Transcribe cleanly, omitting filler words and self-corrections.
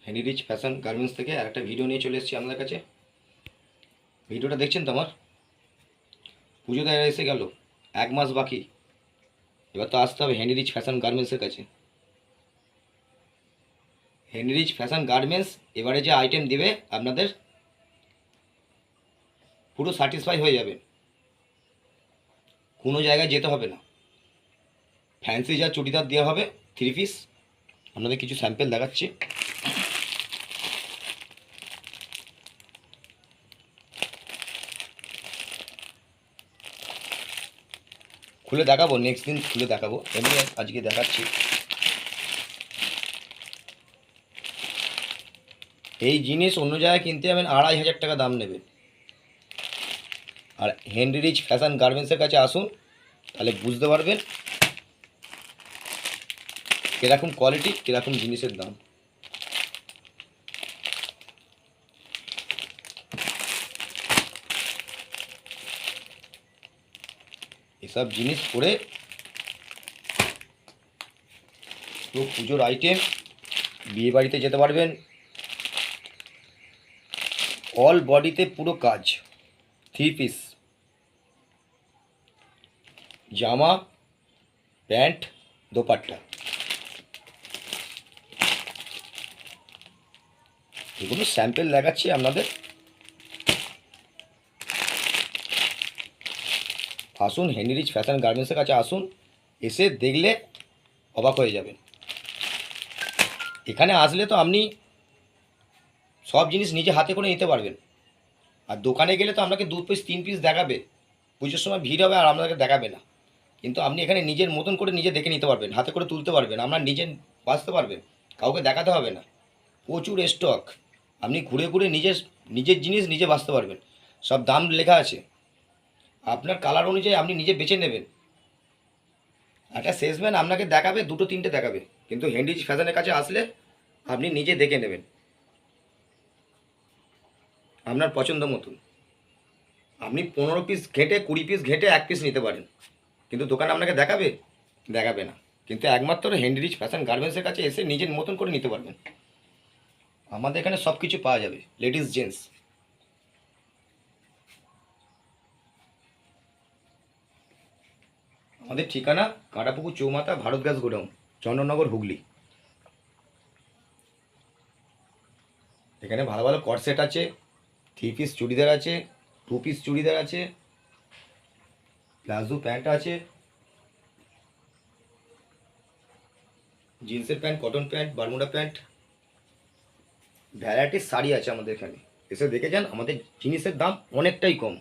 হেনিরিচ fashion garments থেকে আরেকটা video নিয়ে চলে এসেছি আপনাদের কাছে। ভিডিওটা দেখছেন তো আমার? পুজো দেওয়া এসে গেল, 1 মাস বাকি। এবার তো আসতে হবে হেনিরিচ ফ্যাশন গার্মেন্টসের কাছে। হেনিরিচ ফ্যাশন গার্মেন্টস এবারে যে আইটেম দেবে আপনাদের পুরো স্যাটিসফাই হয়ে যাবে, কোনো জায়গায় যেতে হবে না। ফ্যান্সি যা চুড়িদার দেওয়া হবে 3 পিস, আপনাদের কিছু স্যাম্পেল দেখাচ্ছি। খুলে দেখাবো, নেক্সট দিন খুলে দেখাবো, এমনি আজকে দেখাচ্ছি। এই জিনিস অন্য জায়গায় কিনতে যাবেন 2500 টাকা দাম নেবে, আর হেনরিচ ফ্যাশন গার্মেন্টসের কাছে আসুন, তাহলে বুঝতে পারবেন কীরকম কোয়ালিটি, কীরকম জিনিসের দাম। এসব জিনিস পরে পুরো পুজোর আইটেম, বিয়ে বাড়িতে যেতে পারবেন। অল বডিতে পুরো কাজ, 3 পিস, জামা, প্যান্ট, দোপাট্টা। এগুলো স্যাম্পেল দেখাচ্ছি আপনাদের। আসুন হেনরিচ ফ্যাশন গার্মেন্টসের কাছে আসুন, এসে দেখলে অবাক হয়ে যাবেন। এখানে আসলে তো আপনি সব জিনিস নিজে হাতে করে নিতে পারবেন, আর দোকানে গেলে তো আপনাকে 2 পিস 3 পিস দেখাবে, পুজোর সময় ভিড় হবে আর আপনাকে দেখাবে না। কিন্তু আপনি এখানে নিজের মতন করে নিজে দেখে নিতে পারবেন, হাতে করে তুলতে পারবেন, আপনার নিজে বাঁচতে পারবেন, কাউকে দেখাতে হবে না। প্রচুর স্টক, আপনি ঘুরে ঘুরে নিজের নিজের জিনিস নিজে বাঁচতে পারবেন। সব দাম লেখা আছে, আপনার কালার অনুযায়ী আপনি নিজে বেছে নেবেন। একটা সেলসম্যান আপনাকে দেখাবে 2-3টে দেখাবে, কিন্তু হেনরিচ ফ্যাশনের কাছে আসলে আপনি নিজে দেখে নেবেন আপনার পছন্দ মতন। আপনি 15 পিস ঘেঁটে 20 পিস ঘেঁটে 1 পিস নিতে পারেন, কিন্তু দোকানে আপনাকে দেখাবে দেখাবে না। কিন্তু একমাত্র হেনরিচ ফ্যাশন গার্মেন্টসের কাছে এসে নিজের মতন করে নিতে পারবেন। আমাদের এখানে সব কিছু পাওয়া যাবে, লেডিস জেন্টস। আমাদের ঠিকানা কাঁটাপুকুর চৌমাথা, ভারত গ্যাস গোডাউন, চন্দননগর, হুগলি। এখানে ভালো ভালো কর্সেট আছে, 3 পিস চুড়িদার আছে, 2 পিস চুড়িদার আছে, প্লাজো প্যান্ট আছে, জিন্সের pant, cotton pant, Bermuda pant, varieties sari আছে আমাদের এখানে। এসে দেখে যান, আমাদের জিনিসের দাম অনেকটাই কম।